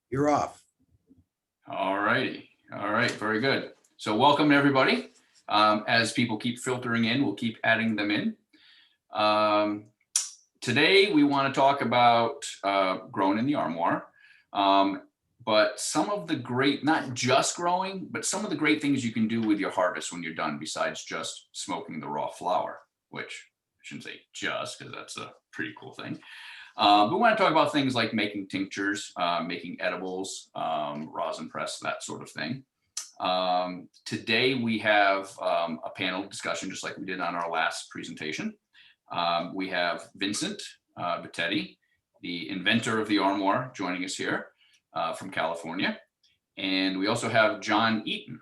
You're off. All righty. All right. Very good. So welcome everybody. As people keep filtering in, we'll keep adding them in. Today we want to talk about growing in the Armoire, but some of the great, not just growing, but some of the great things you can do with your harvest when you're done, besides just smoking the raw flower, which I shouldn't say just, because that's a pretty cool thing. We want to talk about things like making tinctures, making edibles, rosin press, that sort of thing. Today we have a panel discussion, just like we did on our last presentation. We have Vincent Vittetti, the inventor of the Armoire, joining us here from California. And we also have John Eaton,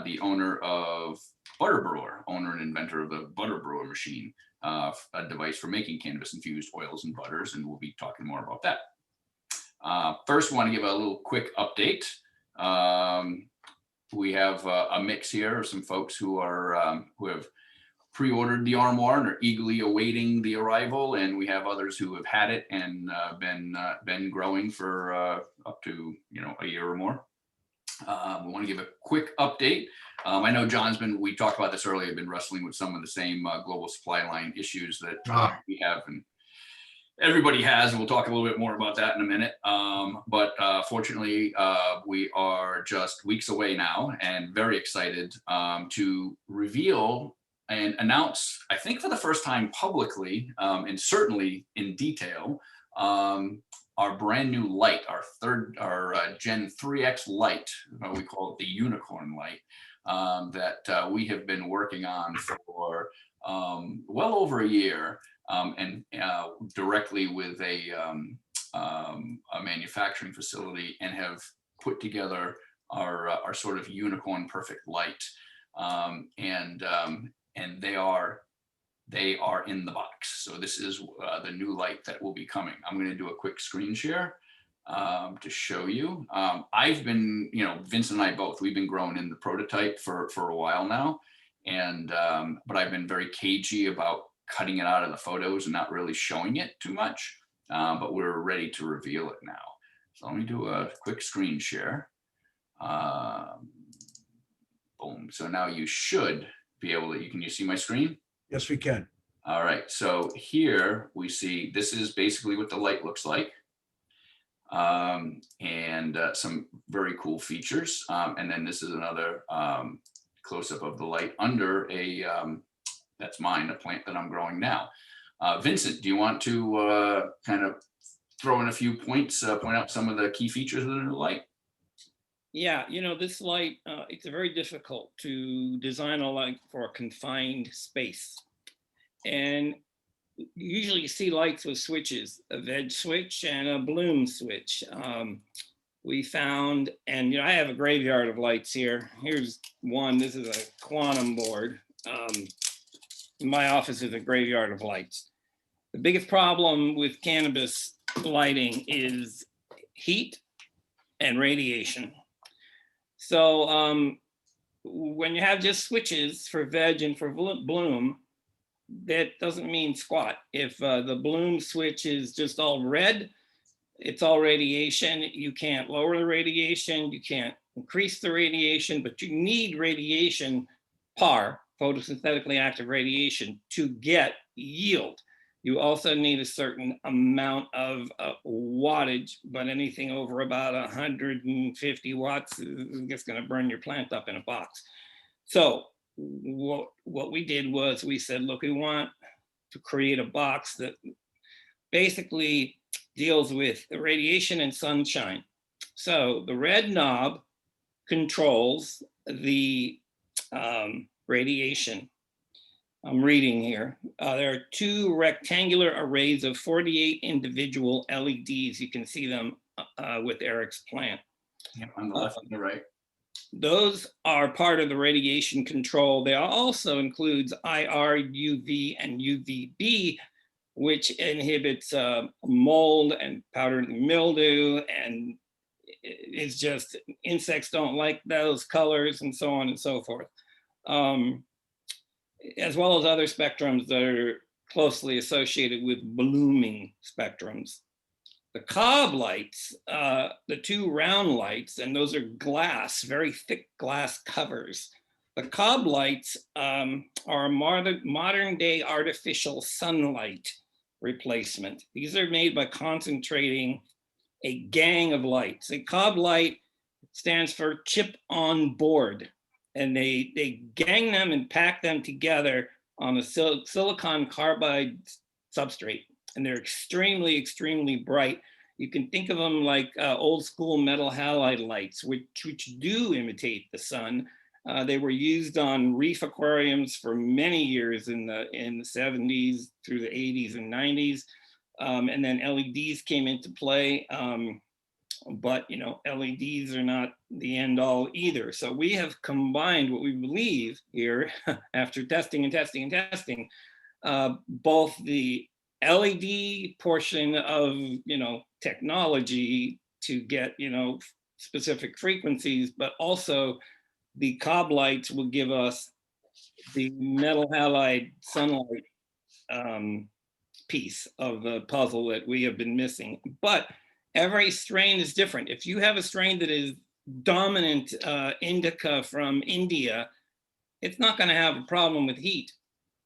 the owner of Butter Brewer, owner and inventor of the Butter Brewer machine, a device for making cannabis infused oils and butters, and we'll be talking more about that. First, we want to give a little quick update. We have a mix here of some folks who have pre-ordered the Armoire and are eagerly awaiting the arrival, and we have others who have had it and been growing for up to a year or more. We want to give a quick update. I know John's we talked about this earlier, been wrestling with some of the same global supply line issues that we have, and everybody has, and we'll talk a little bit more about that in a minute. But fortunately, we are just weeks away now and very excited to reveal and announce, I think for the first time publicly, and certainly in detail, our brand new light, our Gen 3X light, we call it the unicorn light, that we have been working on for well over a year, and directly with a manufacturing facility, and have put together our sort of unicorn perfect light, and they are in the box. So this is the new light that will be coming. I'm going to do a quick screen share to show you. I've been, Vincent and I both, we've been growing in the prototype for a while now, and but I've been very cagey about cutting it out of the photos and not really showing it too much. But we're ready to reveal it now. So let me do a quick screen share. Boom. So now you should be able to, can you see my screen? Yes, we can. All right, so here we see, this is basically what the light looks like. And some very cool features. And then this is another close-up of the light under that's mine, a plant that I'm growing now. Vincent, do you want to kind of throw in a few points, point out some of the key features of the new light? Yeah, this light, it's very difficult to design a light for a confined space. And usually you see lights with switches, a veg switch and a bloom switch. We found, and I have a graveyard of lights here. Here's one, this is a quantum board. My office is a graveyard of lights. The biggest problem with cannabis lighting is heat and radiation. So when you have just switches for veg and for bloom, that doesn't mean squat. If the bloom switch is just all red, it's all radiation. You can't lower the radiation, you can't increase the radiation, but you need radiation, PAR, photosynthetically active radiation, to get yield. You also need a certain amount of wattage, but anything over about 150 watts is just going to burn your plant up in a box. So what we did was we said, look, we want to create a box that basically deals with the radiation and sunshine. So the red knob controls the radiation. I'm reading here. There are two rectangular arrays of 48 individual LEDs. You can see them with Eric's plant. Yeah, on the left and the right. Those are part of the radiation control. They also includes IR, UV, and UVB, which inhibits mold and powdery mildew, and it's just insects don't like those colors, and so on and so forth. As well as other spectrums that are closely associated with blooming spectrums. The Cob Lights, the two round lights, and those are glass, very thick glass covers. The Cob Lights are a modern day artificial sunlight replacement. These are made by concentrating a gang of lights. A Cob Light stands for chip on board, and they gang them and pack them together on a silicon carbide substrate, and they're extremely, extremely bright. You can think of them like old school metal halide lights, which do imitate the sun. They were used on reef aquariums for many years in the 70s through the 80s and 90s. And then LEDs came into play. But you know, LEDs are not the end all either. So we have combined what we believe here after testing and testing and testing, both the LED portion of, you know, technology to get, you know, specific frequencies, but also the Cob Lights will give us the metal halide sunlight piece of the puzzle that we have been missing. But every strain is different. If you have a strain that is dominant indica from India, it's not going to have a problem with heat.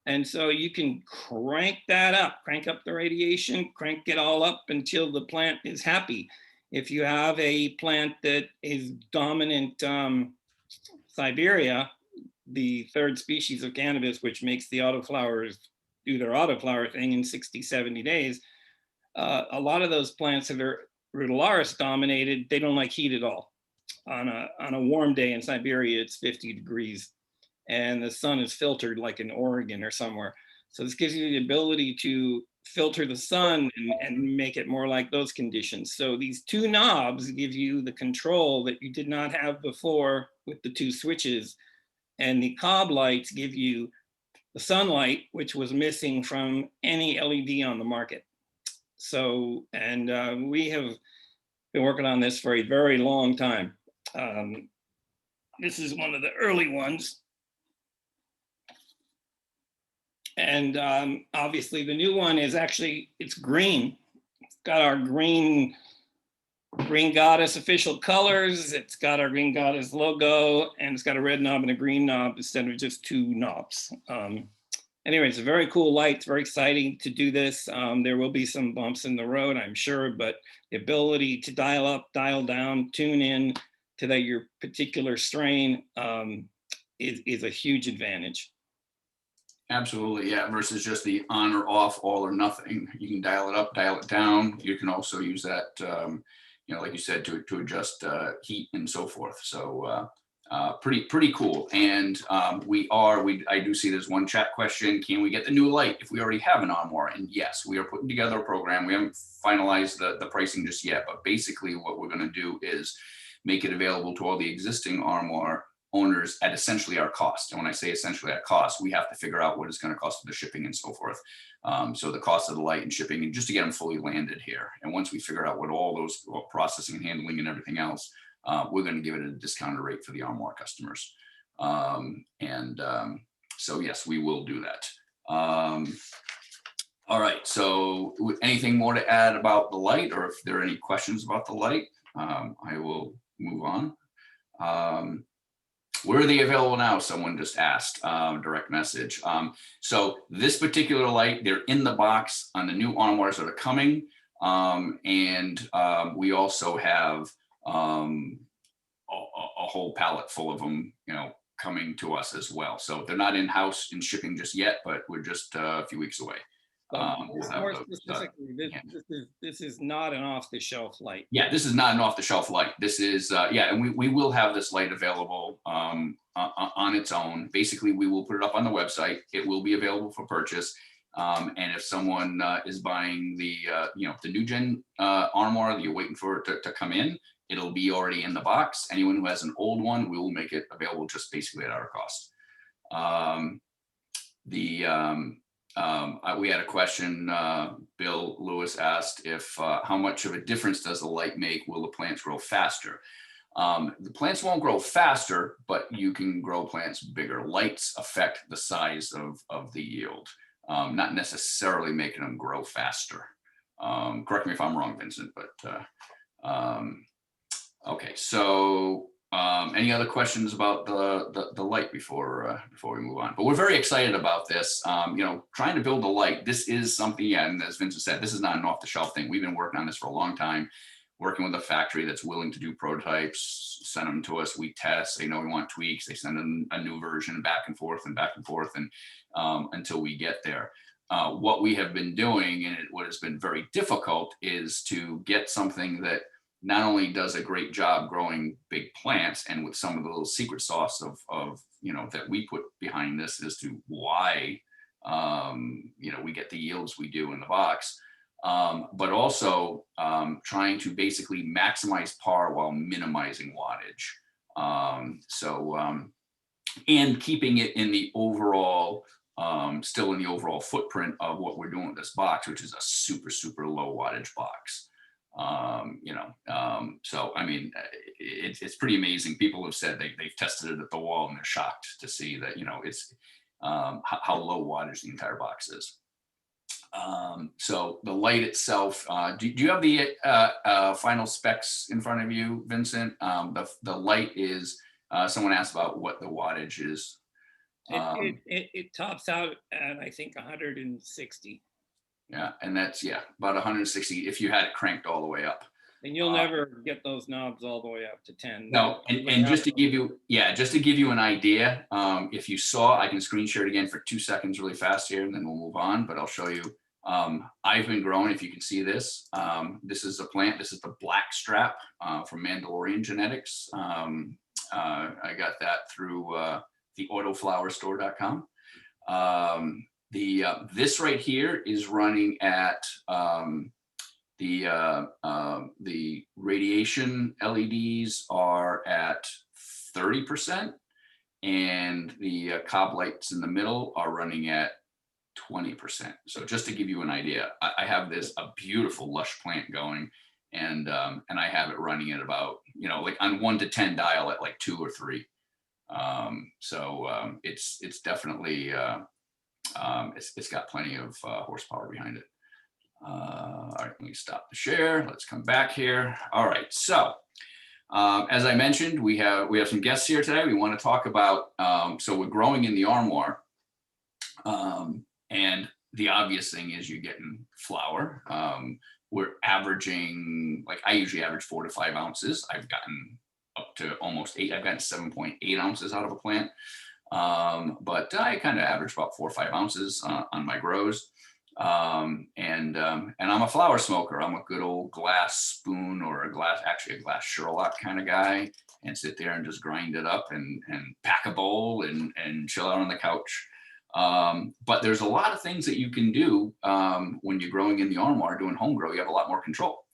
And so you can crank that up, crank up the radiation, crank it all up until the plant is happy. If you have a plant that is dominant Siberia, the third species of cannabis, which makes the autoflowers do their autoflower thing in 60, 70 days, a lot of those plants that are rudularis dominated, they don't like heat at all. On a warm day in Siberia, it's 50 degrees and the sun is filtered like in Oregon or somewhere. So this gives you the ability to filter the sun and make it more like those conditions. So these two knobs give you the control that you did not have before with the two switches. And the Cob Lights give you the sunlight, which was missing from any LED on the market. So, and we have been working on this for a very long time. This is one of the early ones. And obviously the new one is actually, it's green. It's got our green goddess official colors. It's got our green goddess logo, and it's got a red knob and a green knob instead of just two knobs. Anyway, it's a very cool light. It's very exciting to do this. There will be some bumps in the road, I'm sure, but the ability to dial up, dial down, tune in to your particular strain is a huge advantage. Absolutely, yeah, versus just the on or off, all or nothing. You can dial it up, dial it down. You can also use that, you know, like you said, to adjust heat and so forth. So pretty cool. And I do see there's one chat question: can we get the new light if we already have an Armoire? And yes, we are putting together a program. We haven't finalized the pricing just yet, but basically what we're going to do is make it available to all the existing Armoire owners at essentially our cost. And when I say essentially at cost, we have to figure out what it's going to cost for the shipping and so forth. So the cost of the light and shipping, and just to get them fully landed here. And once we figure out what all those processing and handling and everything else, we're going to give it a discounted rate for the Armoire customers. So yes, we will do that. All right. So anything more to add about the light, or if there are any questions about the light, I will move on. Where are they available now? Someone just asked, direct message. So this particular light, they're in the box on the new Armoires that are coming. We also have a whole pallet full of them, you know, coming to us as well. So they're not in-house in shipping just yet, but we're just a few weeks away. More specifically, this is not an off-the-shelf light. Yeah, this is not an off-the-shelf light. This is, and we will have this light available on its own. Basically, we will put it up on the website. It will be available for purchase. And if someone is buying the new gen Armoire that you're waiting for it to come in, it'll be already in the box. Anyone who has an old one, we will make it available just basically at our cost. We had a question, Bill Lewis asked if how much of a difference does the light make? Will the plants grow faster? The plants won't grow faster, but you can grow plants bigger. Lights affect the size of the yield, not necessarily making them grow faster. Correct me if I'm wrong, Vincent, but okay. So any other questions about the light before we move on? But we're very excited about this. Trying to build a light. This is something, yeah, and as Vincent said, this is not an off-the-shelf thing. We've been working on this for a long time, working with a factory that's willing to do prototypes, send them to us, we test, they know we want tweaks, they send them a new version back and forth and until we get there. What we have been doing, and what has been very difficult, is to get something that not only does a great job growing big plants, and with some of the little secret sauce of that we put behind this as to why we get the yields we do in the box, but also trying to basically maximize par while minimizing wattage. And keeping it in the overall, still in the overall footprint of what we're doing with this box, which is a super, super low wattage box. So I mean, it's pretty amazing. People have said they've tested it at the wall and they're shocked to see that, it's how low wattage the entire box is. So the light itself, do you have the final specs in front of you, Vincent? The light is, someone asked about what the wattage is. It tops out at, I think, 160. Yeah, and that's, about 160 if you had it cranked all the way up. And you'll never get those knobs all the way up to 10. No, and just to give you an idea, if you saw, I can screen share it again for 2 seconds really fast here, and then we'll move on, but I'll show you. I've been growing, if you can see this, this is a plant, this is the black strap from Mandalorian Genetics. I got that through the autoflowerstore.com. This right here is running at the radiation LEDs are at 30%, and the Cob Lights in the middle are running at 20%. So just to give you an idea, I have a beautiful lush plant going, and I have it running at about, like on 1 to 10 dial at like 2 or 3. It's definitely, it's got plenty of horsepower behind it. All right, let me stop the share. Let's come back here. All right, so as I mentioned, we have some guests here today. We want to talk about, so we're growing in the Armoire, and the obvious thing is you're getting flower. We're averaging, like I usually average 4 to 5 ounces. I've gotten up to almost 8. I've gotten 7.8 ounces out of a plant. But I kind of average about 4 or 5 ounces on my grows. And I'm a flower smoker. I'm a good old glass spoon or a glass Sherlock kind of guy, and sit there and just grind it up and pack a bowl and chill out on the couch. But there's a lot of things that you can do when you're growing in the Armoire, doing home grow. You have a lot more control.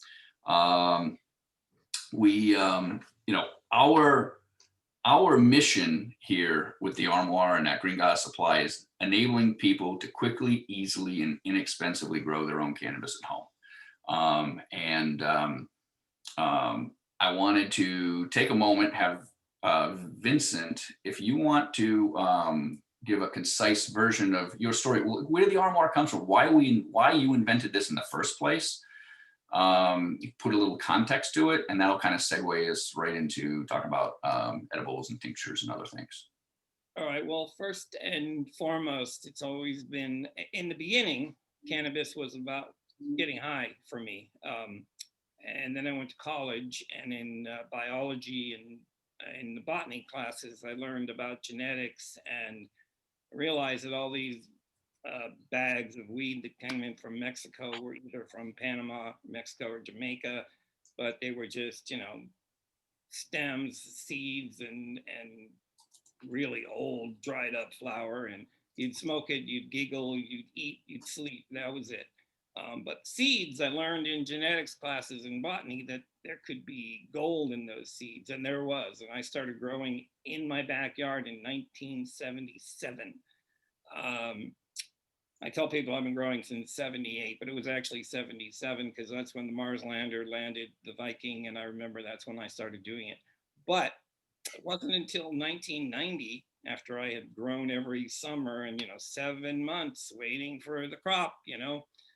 Our mission here with the Armoire and at Green Goddess Supply is enabling people to quickly, easily, and inexpensively grow their own cannabis at home. I wanted to take a moment, have Vincent, if you want to give a concise version of your story. Where did the Armoire come from? Why you invented this in the first place? Put a little context to it, and that'll kind of segue us right into talking about edibles and tinctures and other things. All right, well, first and foremost, it's always been, in the beginning, cannabis was about getting high for me. And then I went to college, and in biology and in the botany classes, I learned about genetics and realized that all these bags of weed that came in from Mexico were either from Panama, Mexico, or Jamaica, but they were just, stems, seeds, and really old, dried up flower. And you'd smoke it, you'd giggle, you'd eat, you'd sleep. That was it. But seeds, I learned in genetics classes in botany that there could be gold in those seeds, and there was. And I started growing in my backyard in 1977. I tell people I've been growing since 78, but it was actually 77 because that's when the Marslander landed the Viking, and I remember that's when I started doing it. But it wasn't until 1990, after I had grown every summer and 7 months waiting for the crop,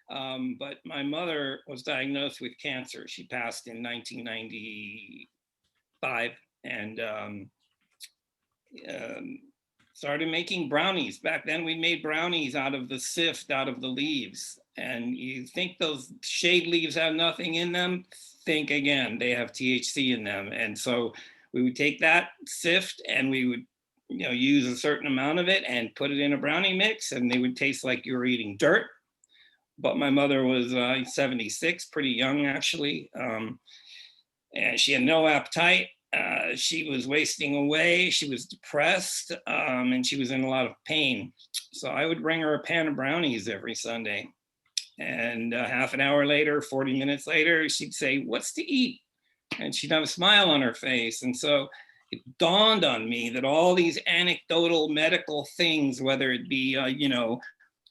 But my mother was diagnosed with cancer. She passed in 1995, and started making brownies. Back then we made brownies out of the sift, out of the leaves. And you think those shade leaves have nothing in them? Think again, they have THC in them. And so we would take that sift and we would use a certain amount of it and put it in a brownie mix, and they would taste like you were eating dirt. But my mother was 76, pretty young actually. And she had no appetite. She was wasting away. She was depressed, and she was in a lot of pain. So I would bring her a pan of brownies every Sunday. And half an hour later, 40 minutes later, she'd say, "What's to eat?" And she'd have a smile on her face. And so it dawned on me that all these anecdotal medical things, whether it be,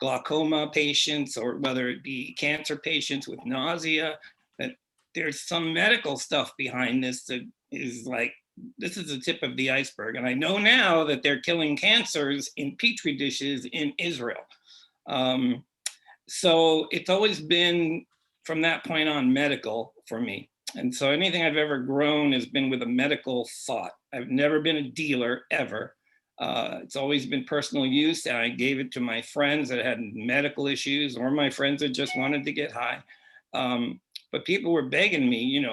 glaucoma patients or whether it be cancer patients with nausea, that there's some medical stuff behind this that is like, this is the tip of the iceberg. And I know now that they're killing cancers in petri dishes in Israel. So it's always been, from that point on, medical for me. And so anything I've ever grown has been with a medical thought. I've never been a dealer, ever. It's always been personal use. And I gave it to my friends that had medical issues, or my friends that just wanted to get high. But people were begging me,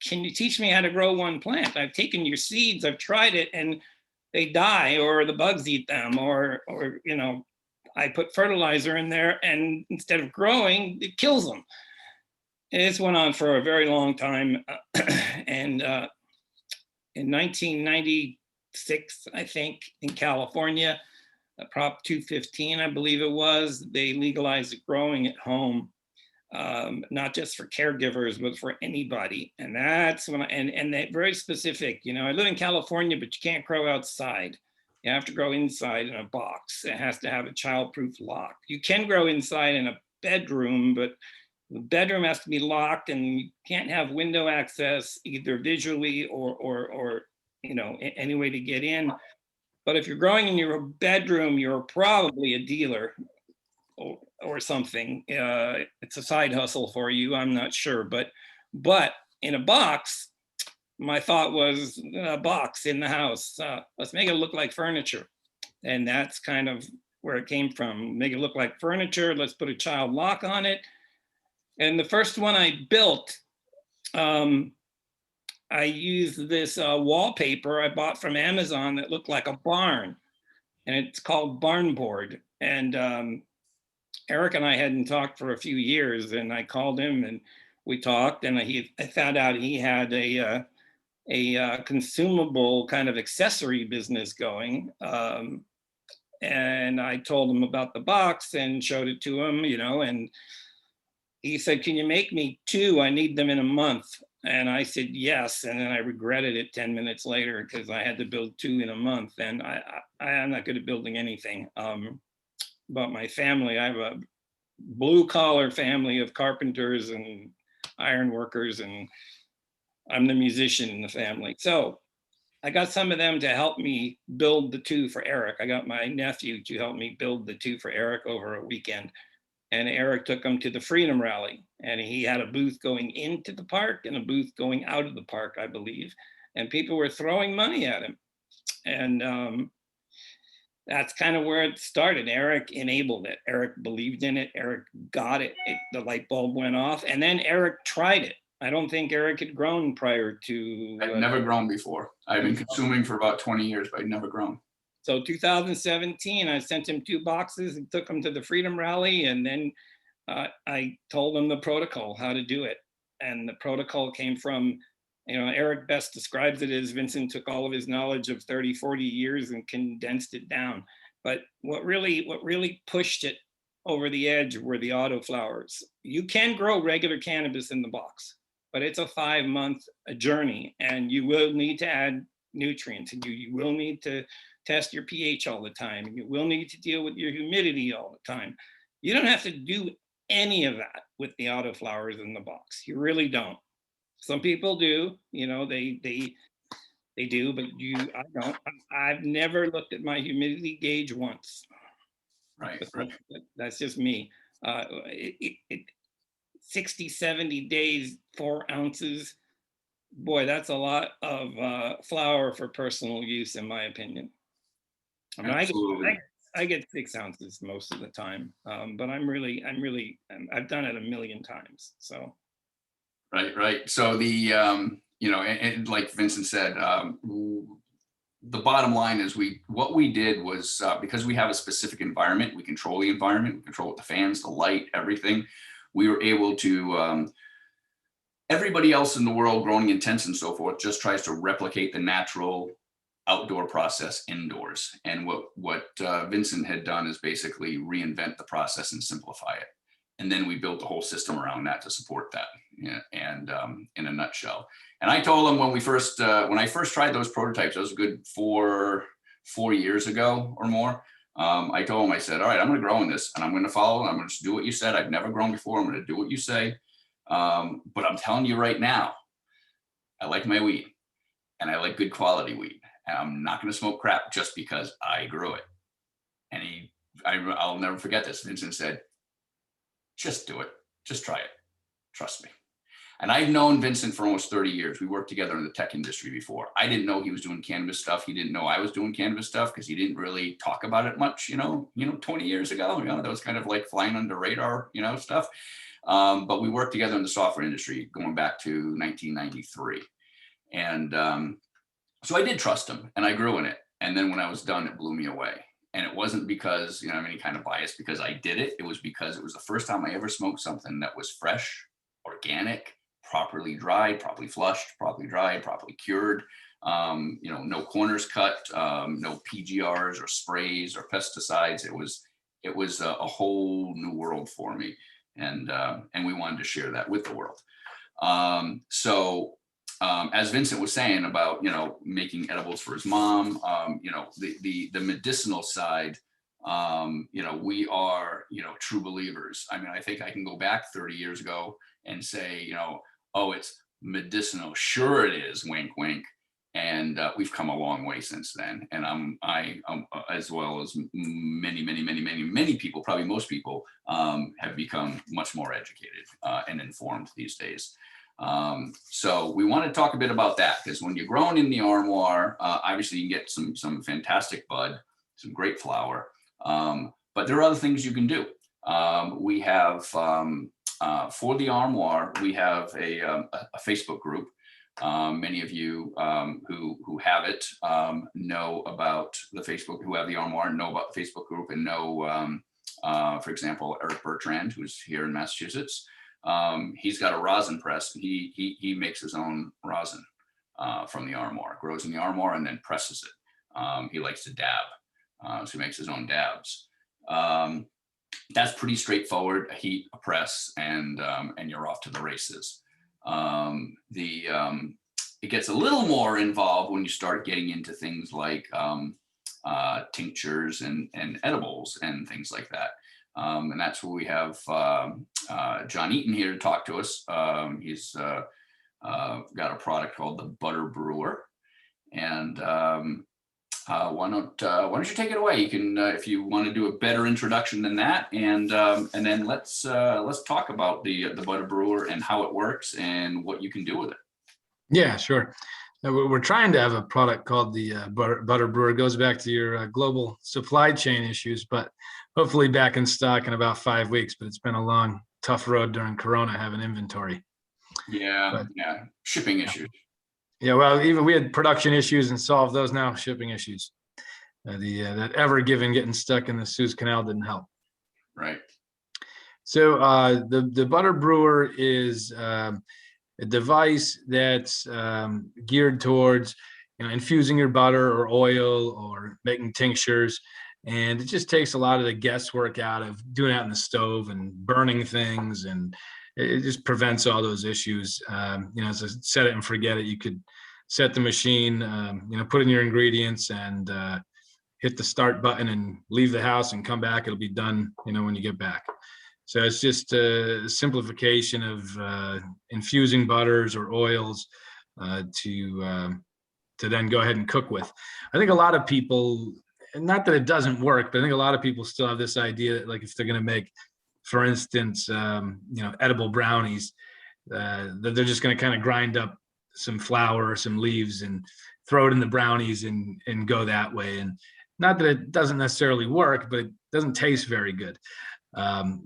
can you teach me how to grow one plant? I've taken your seeds, I've tried it, and they die, or the bugs eat them, or I put fertilizer in there, and instead of growing, it kills them. And this went on for a very long time. And in 1996, I think, in California, Prop 215, I believe it was, they legalized growing at home, not just for caregivers, but for anybody. And that's when and they're very specific. I live in California, but you can't grow outside. You have to grow inside in a box. It has to have a childproof lock. You can grow inside in a bedroom, but the bedroom has to be locked, and you can't have window access either visually or any way to get in. But if you're growing in your bedroom, you're probably a dealer or something. It's a side hustle for you. I'm not sure, but in a box, my thought was a box in the house. Let's make it look like furniture, and that's kind of where it came from. Make it look like furniture. Let's put a child lock on it. And the first one I built, I used this wallpaper I bought from Amazon that looked like a barn, and it's called Barn Board. And Eric and I hadn't talked for a few years, and I called him and we talked, and I found out he had a consumable kind of accessory business going. And I told him about the box and showed it to him, and he said, "Can you make me 2? I need them in a month." And I said, yes. And then I regretted it 10 minutes later because I had to build 2 in a month. And I'm not good at building anything. But my family, I have a blue collar family of carpenters and iron workers, and I'm the musician in the family. So I got some of them to help me build the 2 for Eric. I got my nephew to help me build the 2 for Eric over a weekend. And Eric took him to the Freedom Rally, and he had a booth going into the park and a booth going out of the park, I believe. And people were throwing money at him. And that's kind of where it started. Eric enabled it. Eric believed in it. Eric got it. The light bulb went off. And then Eric tried it. I don't think Eric had grown prior to. I'd never grown before. I've been consuming for about 20 years, but I'd never grown. So 2017, I sent him 2 boxes and took him to the Freedom Rally. And then I told him the protocol, how to do it. And the protocol came from, Eric best describes it as Vincent took all of his knowledge of 30, 40 years and condensed it down. But what really pushed it over the edge were the autoflowers. You can grow regular cannabis in the box, but it's a 5-month journey, and you will need to add nutrients, and you will need to test your pH all the time. You will need to deal with your humidity all the time. You don't have to do any of that with the autoflowers in the box. You really don't. Some people do, they do, but I don't. I've never looked at my humidity gauge once. Right. That's just me. It, 60, 70 days, 4 ounces. Boy, that's a lot of flower for personal use, in my opinion. I mean, Absolutely. I get 6 ounces most of the time, but I've done it a million times. So. Right. So the, and like Vincent said, the bottom line is what we did was, because we have a specific environment, we control the environment, we control the fans, the light, everything. We were able to, everybody else in the world growing intense and so forth just tries to replicate the natural outdoor process indoors. And what Vincent had done is basically reinvent the process and simplify it. And then we built a whole system around that to support that. Yeah, and in a nutshell. And I told him when I first tried those prototypes, that was a good four years ago or more. I told him, I said, all right, I'm going to grow in this and I'm going to follow. I'm going to do what you said. I've never grown before. I'm going to do what you say. But I'm telling you right now, I like my weed and I like good quality weed. And I'm not going to smoke crap just because I grew it. And I'll never forget this. Vincent said, just do it. Just try it. Trust me. And I've known Vincent for almost 30 years. We worked together in the tech industry before. I didn't know he was doing cannabis stuff. He didn't know I was doing cannabis stuff because he didn't really talk about it much, 20 years ago. That was kind of like flying under radar, stuff. But we worked together in the software industry going back to 1993. And so I did trust him and I grew in it. And then when I was done, it blew me away. And it wasn't because, I have any kind of bias because I did it. It was because it was the first time I ever smoked something that was fresh, organic, properly dried, properly flushed, properly dried, properly cured. No corners cut, no PGRs or sprays or pesticides. It was a whole new world for me. And we wanted to share that with the world. As Vincent was saying about, making edibles for his mom, the medicinal side, we are, true believers. I mean, I think I can go back 30 years ago and say, oh, it's medicinal. Sure it is, wink, wink. And we've come a long way since then. And I as well as many people, probably most people, have become much more educated and informed these days. So we want to talk a bit about that because when you're growing in the Armoire, obviously you can get some fantastic bud, some great flower, but there are other things you can do. We have for the Armoire, we have a Facebook group. Many of you who have it know about the Facebook, who have the Armoire, know about the Facebook group and know, for example, Eric Bertrand, who's here in Massachusetts. He's got a rosin press. He makes his own rosin from the Armoire, grows in the Armoire and then presses it. He likes to dab, so he makes his own dabs. That's pretty straightforward. A heat, a press, and you're off to the races. It gets a little more involved when you start getting into things like tinctures and edibles and things like that. And that's where we have John Eaton here to talk to us. He's got a product called the Butter Brewer. And why don't you take it away? You can, if you want to do a better introduction than that, and then let's talk about the Butter Brewer and how it works and what you can do with it. Yeah, sure. We're trying to have a product called the Butter Brewer. It goes back to your global supply chain issues, but hopefully back in stock in about 5 weeks. But it's been a long, tough road during Corona having inventory. Yeah, shipping issues. Yeah, well, even we had production issues and solved those. Now shipping issues. That Ever Given getting stuck in the Suez Canal didn't help. Right. So the Butter Brewer is a device that's geared towards infusing your butter or oil or making tinctures, and it just takes a lot of the guesswork out of doing it in the stove and burning things, and it just prevents all those issues. As a set it and forget it, you could set the machine, put in your ingredients and hit the start button and leave the house and come back. It'll be done, when you get back. So it's just a simplification of infusing butters or oils to then go ahead and cook with. I think a lot of people, not that it doesn't work, but I think a lot of people still have this idea that, like, if they're going to make for instance, edible brownies, they're just going to kind of grind up some flour or some leaves and throw it in the brownies and go that way. And not that it doesn't necessarily work, but it doesn't taste very good.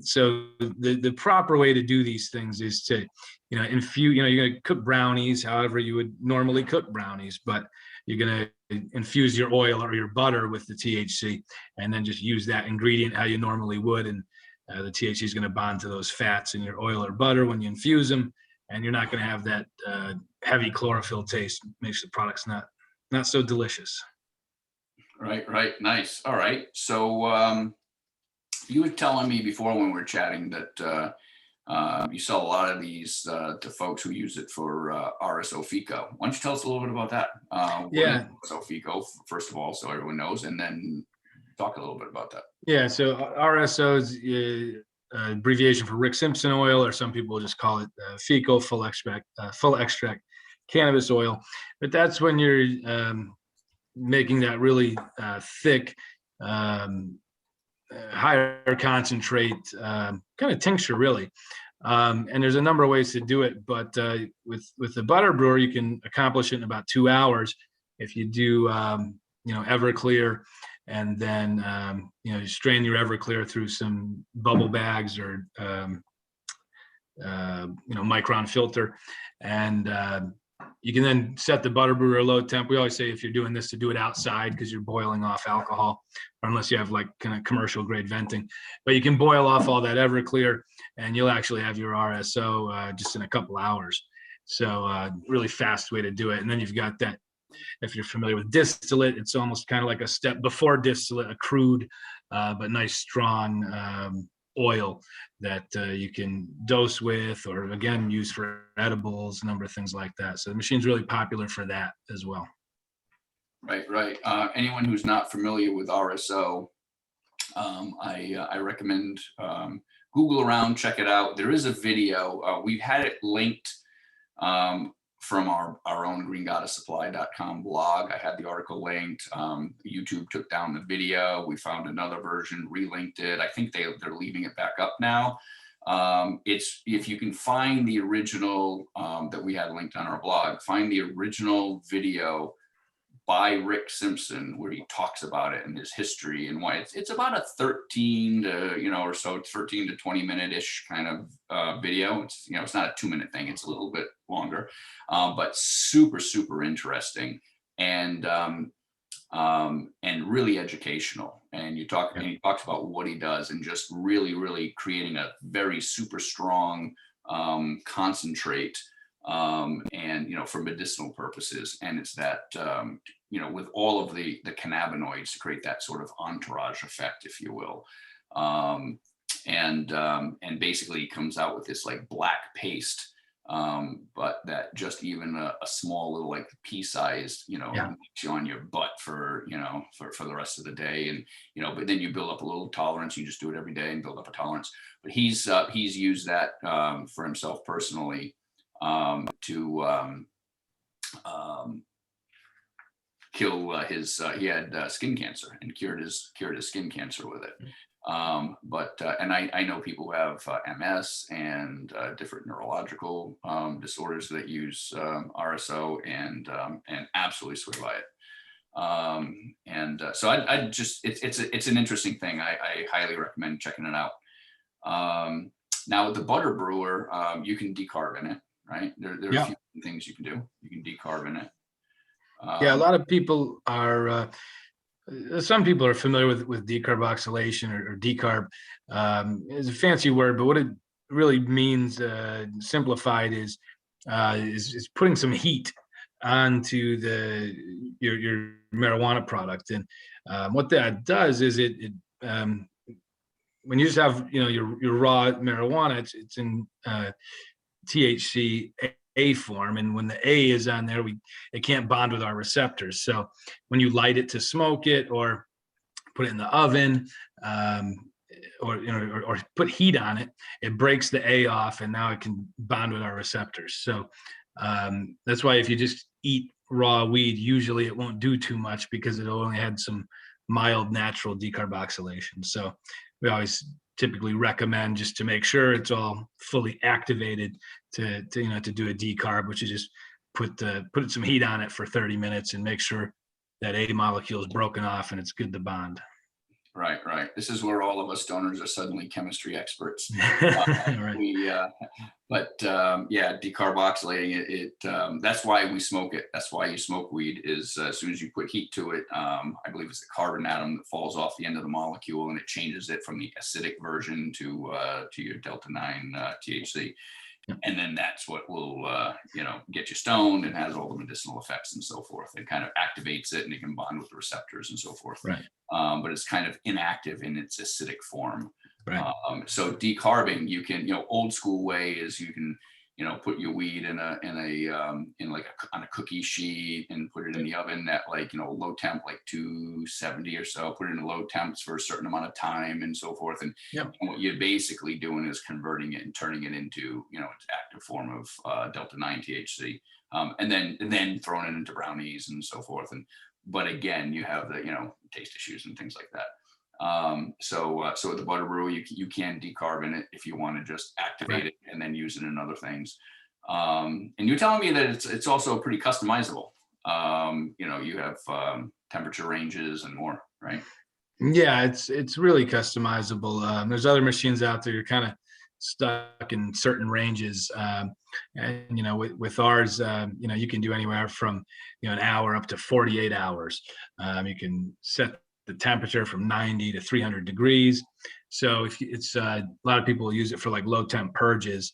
So the proper way to do these things is to, infuse, you're going to cook brownies however you would normally cook brownies, but you're going to infuse your oil or your butter with the THC and then just use that ingredient how you normally would. And the THC is going to bond to those fats in your oil or butter when you infuse them, and you're not going to have that heavy chlorophyll taste. Makes the products not so delicious. Right. Nice. All right. So you were telling me before when we were chatting that you sell a lot of these to folks who use it for RSO FICO. Why don't you tell us a little bit about that? Yeah. RSO FICO, first of all, so everyone knows, and then talk a little bit about that. Yeah. So RSO is abbreviation for Rick Simpson oil, or some people just call it FICO, full extract cannabis oil. But that's when you're making that really thick, higher concentrate kind of tincture, really. And there's a number of ways to do it, but with the Butter Brewer, you can accomplish it in about 2 hours if you do Everclear, and then you strain your Everclear through some bubble bags or micron filter, and you can then set the Butter Brewer low temp. We always say if you're doing this to do it outside because you're boiling off alcohol, or unless you have like kind of commercial grade venting. But you can boil off all that Everclear and you'll actually have your RSO just in a couple hours. So really fast way to do it. And then you've got that, if you're familiar with distillate, it's almost kind of like a step before distillate, a crude but nice strong oil that you can dose with, or again use for edibles, a number of things like that. So the machine's really popular for that as well. Right. Anyone who's not familiar with RSO, I recommend Google around, check it out. There is a video. We've had it linked from our own greengoddesssupply.com blog. I had the article linked. YouTube took down the video. We found another version, relinked it. I think they're leaving it back up now. It's, if you can find the original that we had linked on our blog, find the original video by Rick Simpson where he talks about it and his history and why it's about a 13 to or so 13 to 20 minute-ish kind of video. It's it's not a 2-minute thing, it's a little bit longer, but super interesting and really educational. And he talks about what he does and just really creating a very super strong concentrate and for medicinal purposes. And it's that with all of the cannabinoids to create that sort of entourage effect, if you will, and basically comes out with this like black paste, but that just even a small little like pea-sized makes you on your butt for for the rest of the day. And but then you build up a little tolerance. You just do it every day and build up a tolerance. But he's used that for himself personally to kill his he had skin cancer and cured his skin cancer with it. And I know people who have MS and different neurological disorders that use RSO and absolutely swear by it. So I just it's an interesting thing. I highly recommend checking it out. Now with the Butter Brewer, you can decarb in it, right? There are a few things you can do. You can decarb in it. A lot of people are. Some people are familiar with decarboxylation or decarb. It's a fancy word, but what it really means, simplified, is putting some heat onto your marijuana product. And what that does is it when you just have your raw marijuana, it's in THC A form, and when the A is on there, it can't bond with our receptors. So when you light it to smoke it or put it in the oven, or put heat on it, it breaks the A off, and now it can bond with our receptors. So that's why if you just eat raw weed, usually it won't do too much because it only had some mild natural decarboxylation. So we always typically recommend, just to make sure it's all fully activated, to do a decarb, which is just put some heat on it for 30 minutes and make sure that A molecule is broken off and it's good to bond. Right. This is where all of us stoners are suddenly chemistry experts. Right. Decarboxylating it, that's why we smoke it. That's why you smoke weed, is as soon as you put heat to it, I believe it's the carbon atom that falls off the end of the molecule, and it changes it from the acidic version to your delta-9 THC. And then that's what will, get you stoned and has all the medicinal effects and so forth. It kind of activates it and it can bond with the receptors and so forth. Right. But it's kind of inactive in its acidic form. Right. So decarbing, you can, old school way is you can, put your weed on a cookie sheet and put it in the oven at low temp, like 270 or so, put it in low temps for a certain amount of time and so forth. And, Yep. and what you're basically doing is converting it and turning it into, its active form of delta-9 THC, and then throwing it into brownies and so forth. But again, you have the, taste issues and things like that. So with the Butter Brewer, you can decarbon it if you want to just activate it and then use it in other things. And you're telling me that it's also pretty customizable. You have temperature ranges and more, right? Yeah, it's really customizable. There's other machines out there, you're kind of stuck in certain ranges. And with ours, you can do anywhere from an hour up to 48 hours. You can set the temperature from 90 to 300 degrees. So if it's a lot of people use it for like low temp purges.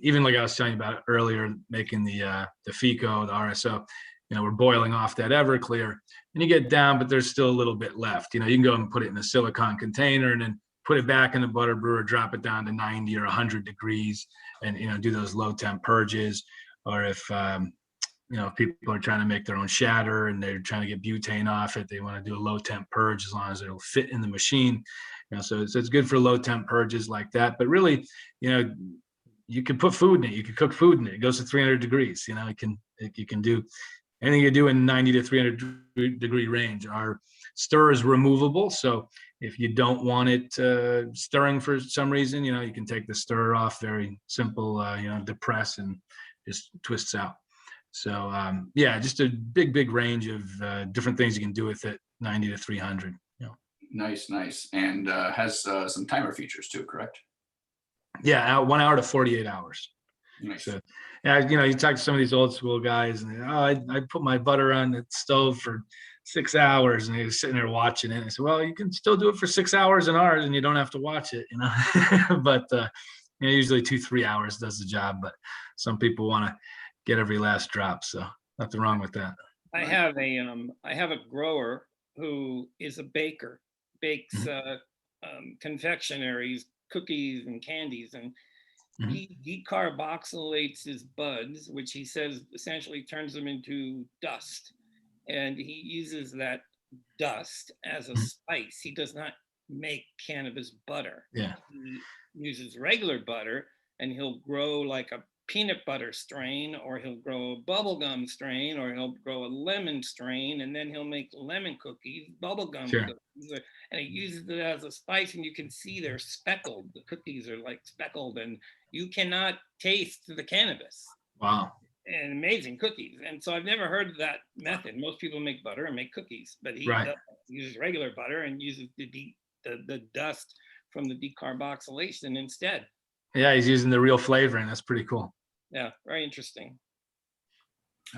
Even like I was telling you about earlier, making the FICO, the RSO, we're boiling off that Everclear and you get down, but there's still a little bit left. You can go and put it in a silicone container and then put it back in the Butter Brewer, drop it down to 90 or 100 degrees and do those low temp purges. Or if if people are trying to make their own shatter and they're trying to get butane off it, they want to do a low temp purge as long as it'll fit in the machine. So it's good for low temp purges like that. But really, you can put food in it. You can cook food in it. It goes to 300 degrees. You can do anything you do in 90 to 300 degree range. Our stir is removable. So if you don't want it stirring for some reason, you can take the stir off. Very simple, depress and just twists out. So just a big range of different things you can do with it, 90 to 300. Nice. And has some timer features too, correct? Yeah, 1 hour to 48 hours. Nice. So, you talk to some of these old school guys and I put my butter on the stove for 6 hours and they're sitting there watching it. And I said, well, you can still do it for 6 hours in ours and you don't have to watch it, but usually 2-3 hours does the job, but some people want to get every last drop. So nothing wrong with that. I have a grower who is a baker, bakes confectionaries, cookies and candies, and he decarboxylates his buds, which he says essentially turns them into dust. And he uses that dust as a spice. He does not make cannabis butter. Yeah. He uses regular butter and he'll grow like a peanut butter strain, or he'll grow a bubblegum strain, or he'll grow a lemon strain, and then he'll make lemon cookies, bubblegum cookies, and he uses it as a spice, and you can see they're speckled. The cookies are like speckled, and you cannot taste the cannabis. Wow. And amazing cookies. And so I've never heard of that method. Most people make butter and make cookies, but he uses regular butter and uses the dust from the decarboxylation instead. Yeah, he's using the real flavoring. That's pretty cool. Yeah, very interesting.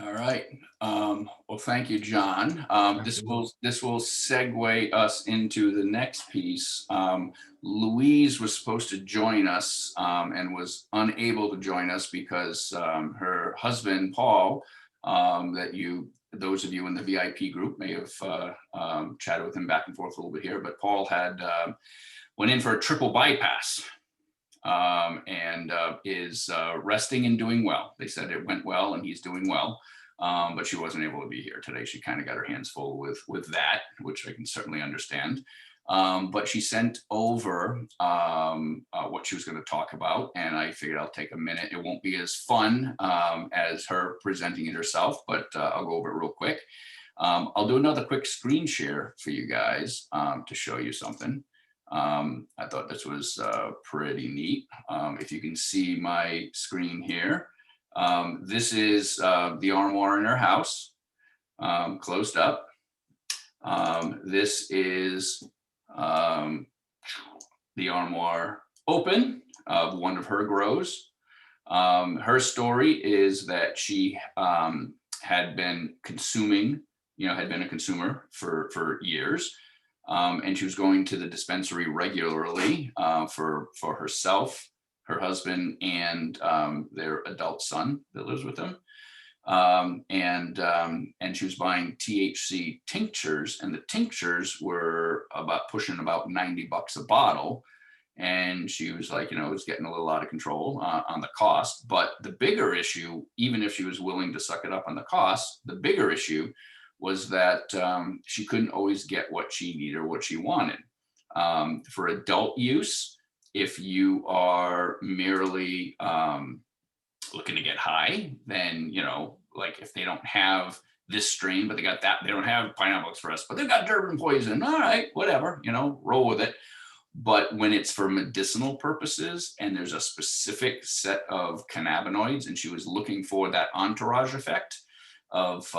All right. Well, thank you, John. This will segue us into the next piece. Louise was supposed to join us and was unable to join us because her husband, Paul, those of you in the VIP group may have chatted with him back and forth a little bit here, but Paul had went in for a triple bypass. And is resting and doing well. They said it went well and he's doing well, but she wasn't able to be here today. She kind of got her hands full with that, which I can certainly understand. But she sent over what she was going to talk about, and I figured I'll take a minute. It won't be as fun as her presenting it herself, but I'll go over it real quick. I'll do another quick screen share for you guys to show you something. I thought this was pretty neat. If you can see my screen here, this is the Armoire in her house, closed up. This is the Armoire open of one of her grows. Her story is that she had been consuming, had been a consumer for years. And she was going to the dispensary regularly for herself, her husband, and their adult son that lives with them. And she was buying THC tinctures, and the tinctures were pushing about $90 a bottle. And she was like, it was getting a little out of control on the cost. But the bigger issue, even if she was willing to suck it up on the cost, the bigger issue was that she couldn't always get what she needed or what she wanted. For adult use, if you are merely looking to get high, then, like if they don't have this strain, but they got that, they don't have Pineapple Express, but they've got Durban Poison, all right, whatever, roll with it. But when it's for medicinal purposes and there's a specific set of cannabinoids, and she was looking for that entourage effect of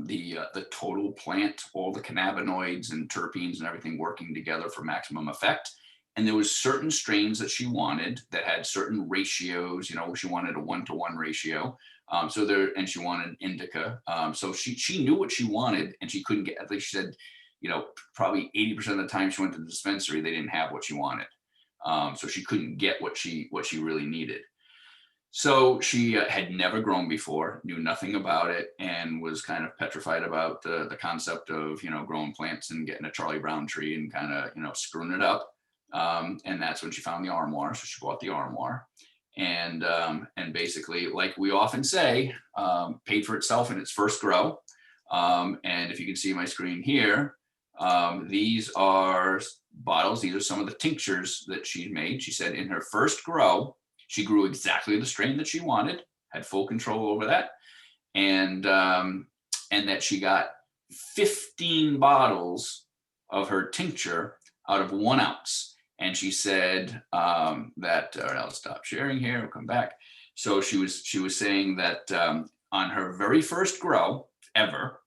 the total plant, all the cannabinoids and terpenes and everything working together for maximum effect. And there was certain strains that she wanted that had certain ratios, she wanted a 1-to-1 ratio. And she wanted indica. So she knew what she wanted, and she couldn't get, at least she said, probably 80% of the time she went to the dispensary, they didn't have what she wanted. So she couldn't get what she really needed. So she had never grown before, knew nothing about it, and was kind of petrified about the concept of, growing plants and getting a Charlie Brown tree and kind of, screwing it up. And that's when she found the Armoire. So she bought the Armoire, and basically, like we often say, paid for itself in its first grow. And if you can see my screen here, these are bottles. These are some of the tinctures that she made. She said in her first grow, she grew exactly the strain that she wanted, had full control over that, and that she got 15 bottles of her tincture out of 1 ounce. And she said that, all right, I'll stop sharing here, we'll come back. So she was saying that on her very first grow ever,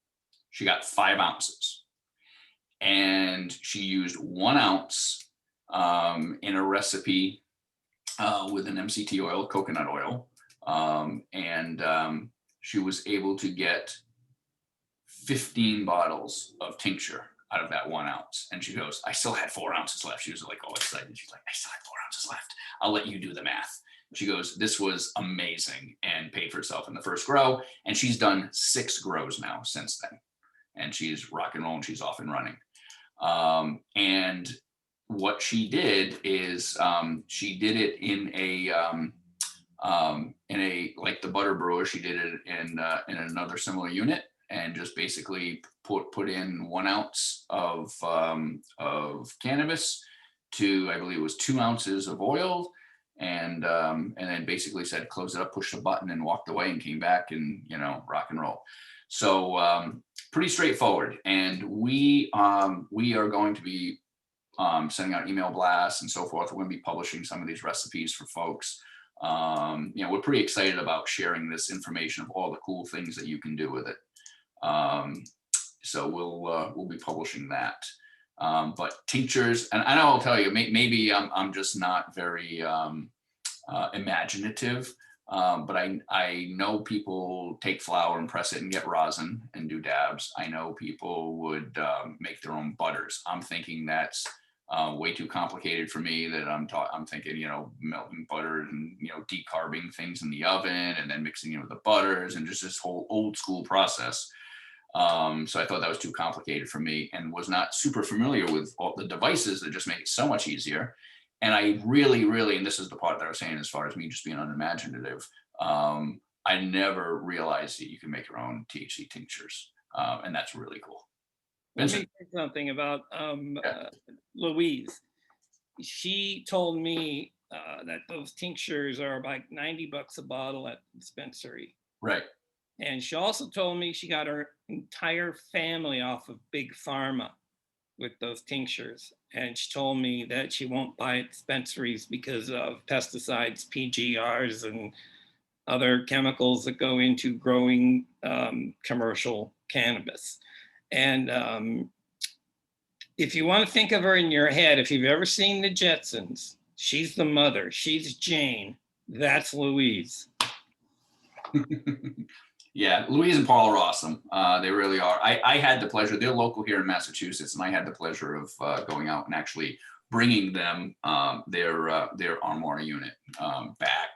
she got 5 ounces. And she used 1 ounce in a recipe with an MCT oil, coconut oil. She was able to get 15 bottles of tincture out of that 1 ounce. And she goes, I still had 4 ounces left. She was like all excited. She's like, I still had 4 ounces left. I'll let you do the math. She goes, this was amazing, and paid for itself in the first grow. And she's done 6 grows now since then. And she's rock and roll, and she's off and running. And what she did is she did it in a like the Butter Brewer, she did it in another similar unit, and just basically put in 1 ounce of cannabis to, I believe it was 2 ounces of oil, and then basically said close it up, push the button, and walked away, and came back, and rock and roll. So pretty straightforward. And we are going to be sending out email blasts and so forth. We're going to be publishing some of these recipes for folks. We're pretty excited about sharing this information of all the cool things that you can do with it. So we'll be publishing that. But tinctures, and I'll tell you, maybe I'm just not very imaginative. But I know people take flour and press it and get rosin and do dabs. I know people would make their own butters. I'm thinking that's way too complicated for me. That I'm thinking, melting butter and decarbing things in the oven and then mixing it with the butters and just this whole old school process. So I thought that was too complicated for me, and was not super familiar with all the devices that just make it so much easier. And I really, and this is the part that I was saying as far as me just being unimaginative, I never realized that you can make your own THC tinctures. And that's really cool. Vincent. Let me say something about Louise. She told me that those tinctures are about $90 a bottle at the dispensary. Right. And she also told me she got her entire family off of Big Pharma. with those tinctures. And she told me that she won't buy at dispensaries because of pesticides, PGRs, and other chemicals that go into growing commercial cannabis. And if you want to think of her in your head, if you've ever seen the Jetsons, she's the mother, she's Jane, that's Louise. Yeah, Louise and Paul are awesome. They really are. I had the pleasure, they're local here in Massachusetts, and I had the pleasure of going out and actually bringing them their Armoire unit back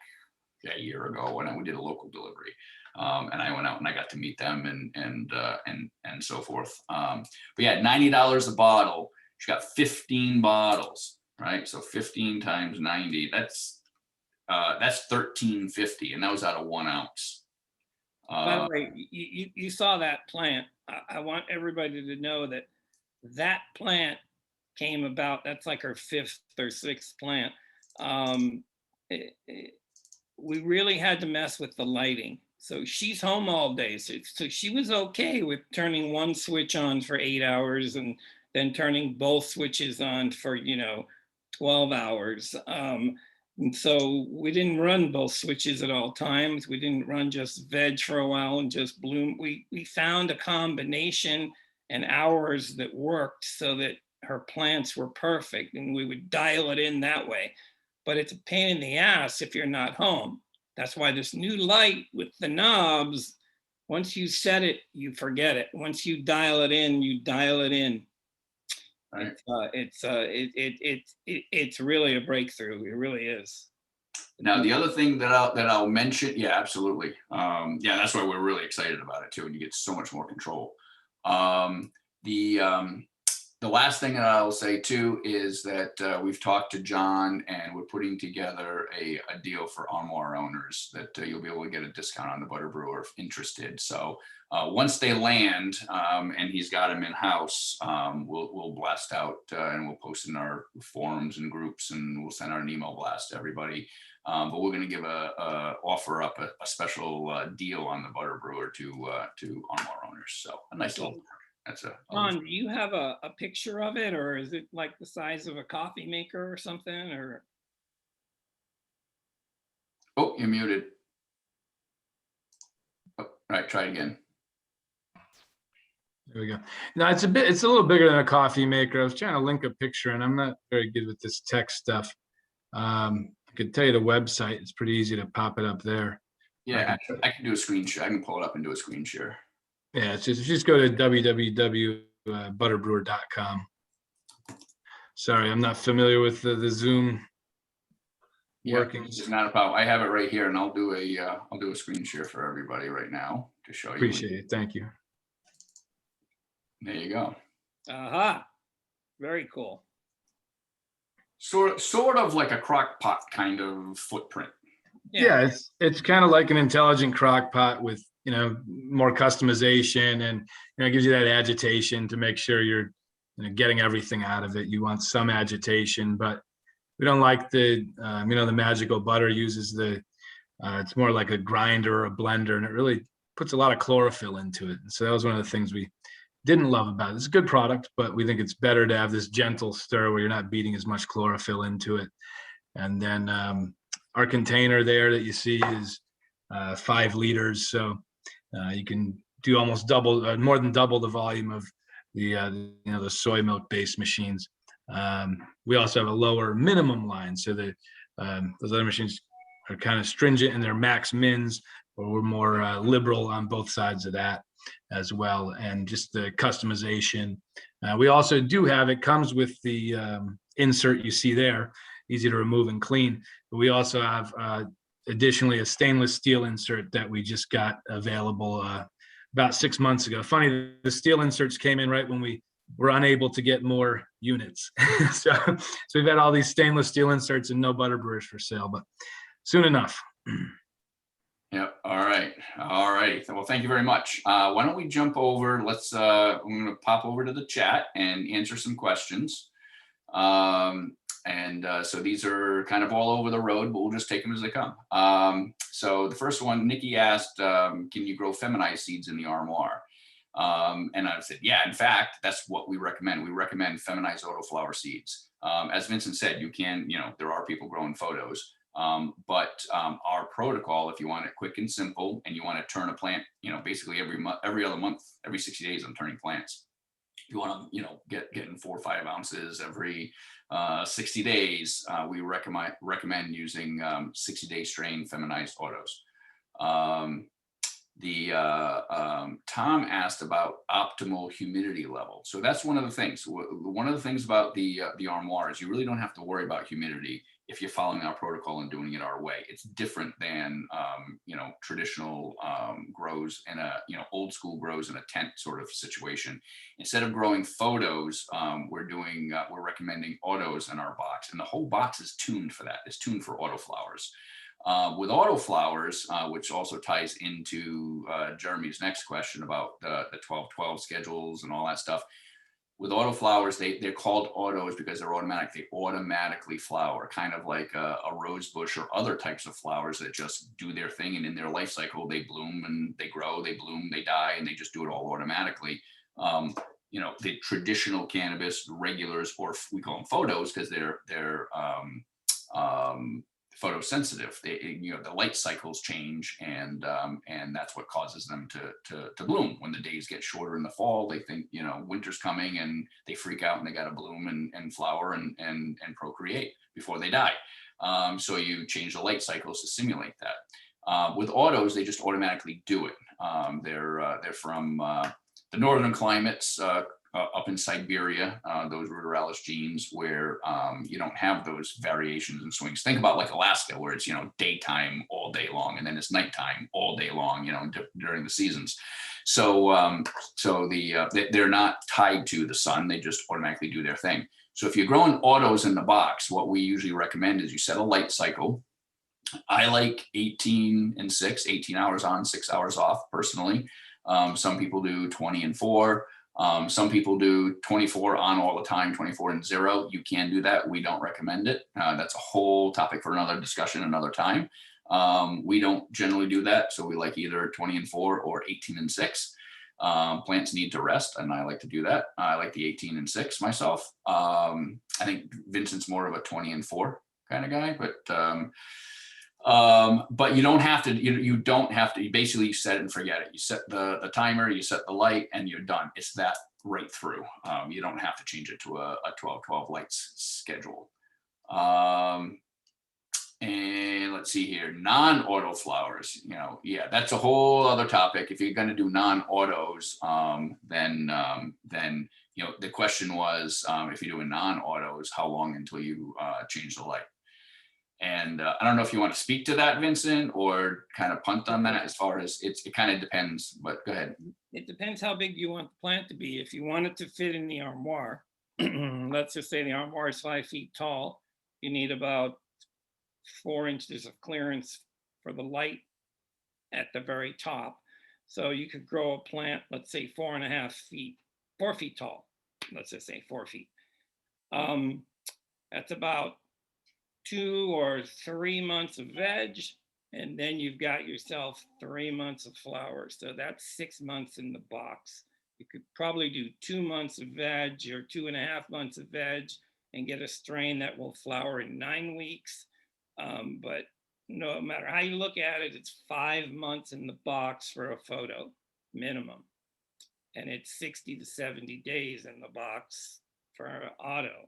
a year ago when we did a local delivery. And I went out and I got to meet them and so forth. But yeah, $90 a bottle. She got 15 bottles, right? So 15 times 90, that's $13.50, and that was out of 1 ounce. By the way, you saw that plant. I want everybody to know that that plant came about, that's like her 5th or 6th plant. We really had to mess with the lighting. So she's home all day. So she was okay with turning one switch on for 8 hours and then turning both switches on for, 12 hours. And so we didn't run both switches at all times. We didn't run just veg for a while and just bloom. We found a combination and hours that worked so that her plants were perfect, and we would dial it in that way. But it's a pain in the ass if you're not home. That's why this new light with the knobs, once you set it, you forget it. Once you dial it in, you dial it in. Right. It's really a breakthrough. It really is. Now, the other thing that I'll mention, yeah, absolutely. Yeah, that's why we're really excited about it too, and you get so much more control. The last thing that I'll say too is that we've talked to John, and we're putting together a deal for Armoire owners that you'll be able to get a discount on the Butter Brewer if interested. So once they land and he's got them in house, we'll blast out and we'll post in our forums and groups, and we'll send out an email blast to everybody. But we're going to give offer up a special deal on the Butter Brewer to Armoire owners. So a nice little. That's Ron, do you have a picture of it, or is it like the size of a coffee maker or something? Or oh, you're muted. Oh, all right, try it again. There we go. No, it's a little bigger than a coffee maker. I was trying to link a picture, and I'm not very good with this tech stuff. I could tell you the website. It's pretty easy to pop it up there. Yeah, I can do a screen share. I can pull it up and do a screen share. Yeah, it's just go to www.butterbrewer.com. Sorry, I'm not familiar with the Zoom working. It's not a problem. I have it right here, and I'll do a screen share for everybody right now to show you. Appreciate it. Thank you. There you go. Aha, very cool. Sort of like a crock pot kind of footprint. Yeah, it's kind of like an intelligent crock pot with more customization, and it gives you that agitation to make sure you're getting everything out of it. You want some agitation, but we don't like the the magical butter uses it's more like a grinder or a blender, and it really puts a lot of chlorophyll into it. And so that was one of the things we didn't love about it. It's a good product, but we think it's better to have this gentle stir where you're not beating as much chlorophyll into it. And then our container there that you see is 5 liters, so you can do almost more than double the volume of the soy milk based machines. We also have a lower minimum line, so that those other machines are kind of stringent in their max mins, but we're more liberal on both sides of that as well. And just the customization. We also do have, it comes with the insert you see there, easy to remove and clean. But we also have additionally a stainless steel insert that we just got available about 6 months ago. Funny, the steel inserts came in right when we were unable to get more units. so we've had all these stainless steel inserts and no Butter Brewers for sale, but soon enough. Yep. All right. Well, thank you very much. Why don't we jump over? I'm going to pop over to the chat and answer some questions. So these are kind of all over the road, but we'll just take them as they come. So the first one, Nikki asked, can you grow feminized seeds in the Armoire? And I said, yeah, in fact, that's what we recommend. We recommend feminized autoflower seeds. As Vincent said, you can, there are people growing photos, but our protocol, if you want it quick and simple, and you want to turn a plant, basically every month, every other month, every 60 days, I'm turning plants. If you want to, getting 4 or 5 ounces every 60 days, we recommend using 60-day strain feminized autos. Tom asked about optimal humidity level. So that's one of the things. One of the things about the Armoire is you really don't have to worry about humidity if you're following our protocol and doing it our way. It's different than traditional grows in a old school grows in a tent sort of situation. Instead of growing photos, we're recommending autos in our box, and the whole box is tuned for that. It's tuned for autoflowers. With autoflowers, which also ties into Jeremy's next question about the 12-12 schedules and all that stuff. With autoflowers, they're called autos because they're automatic. They automatically flower, kind of like a rose bush or other types of flowers that just do their thing. And in their life cycle, they bloom and they grow, they bloom, they die, and they just do it all automatically. The traditional cannabis regulars, or we call them photos because they're photosensitive. The light cycles change, and that's what causes them to bloom. When the days get shorter in the fall, they think winter's coming, and they freak out, and they got to bloom and flower and procreate before they die. So you change the light cycles to simulate that. With autos, they just automatically do it. They're from the northern climates. Up in Siberia, those ruderalis genes, where you don't have those variations and swings. Think about like Alaska, where it's daytime all day long, and then it's nighttime all day long, during the seasons. So they're not tied to the sun; they just automatically do their thing. So if you're growing autos in the box, what we usually recommend is you set a light cycle. I like 18 and 6, 18 hours on, 6 hours off personally. Some people do 20 and 4. Some people do 24 on all the time, 24 and 0. You can do that. We don't recommend it. That's a whole topic for another discussion another time. We don't generally do that. So we like either 20 and 4 or 18 and 6. Plants need to rest, and I like to do that. I like the 18 and 6 myself. I think Vincent's more of a 20 and 4 kind of guy, but you don't have to, you don't have to, you basically set it and forget it. You set the timer, you set the light, and you're done. It's that right through. You don't have to change it to a 12-12 lights schedule. And let's see here, non-auto flowers, yeah, that's a whole other topic. If you're going to do non-autos, then the question was, if you're doing non-autos, how long until you change the light? And I don't know if you want to speak to that, Vincent, or kind of punt on that as far as it kind of depends, but go ahead. It depends how big you want the plant to be. If you want it to fit in the armoire, let's just say the armoire is 5 feet tall, you need about 4 inches of clearance for the light at the very top. So you could grow a plant, let's say 4 feet tall. Let's just say 4 feet. That's about 2 or 3 months of veg, and then you've got yourself 3 months of flowers. So that's 6 months in the box. You could probably do 2 months of veg or 2.5 months of veg and get a strain that will flower in 9 weeks. But no matter how you look at it, it's 5 months in the box for a photo minimum. And it's 60 to 70 days in the box for an auto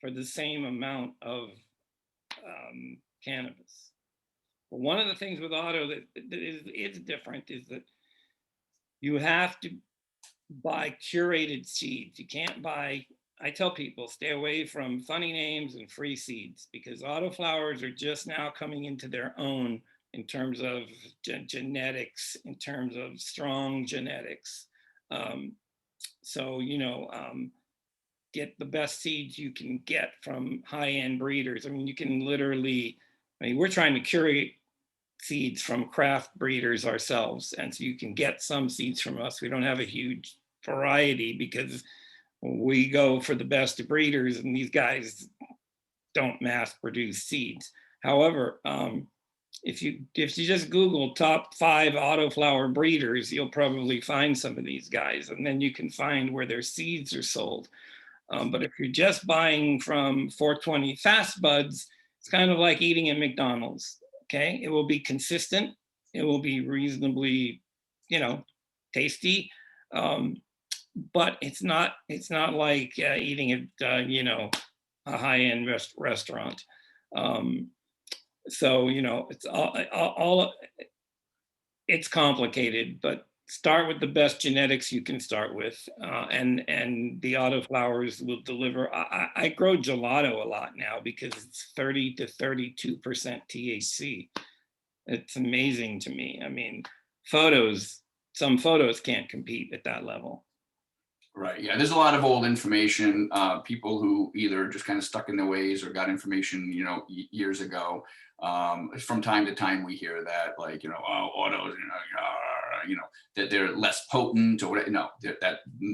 for the same amount of cannabis. But one of the things with auto that is different is that you have to buy curated seeds. You can't buy, I tell people, stay away from funny names and free seeds, because autoflowers are just now coming into their own in terms of genetics, in terms of strong genetics. Get the best seeds you can get from high-end breeders. I mean, you can literally, we're trying to curate seeds from craft breeders ourselves. And so you can get some seeds from us. We don't have a huge variety because we go for the best of breeders, and these guys don't mass produce seeds. However, if you just Google top 5 autoflower breeders, you'll probably find some of these guys, and then you can find where their seeds are sold. But if you're just buying from 420 Fast Buds, it's kind of like eating at McDonald's. Okay, it will be consistent. It will be reasonably, tasty, but it's not like eating at a high-end restaurant. So it's all it's complicated, but start with the best genetics you can start with, and the autoflowers will deliver. I grow gelato a lot now because it's 30 to 32% THC. It's amazing to me. I mean, some photos can't compete at that level. Right. Yeah. There's a lot of old information. People who either just kind of stuck in their ways or got information, years ago. From time to time, we hear that, like, autos, that they're less potent or whatever. No,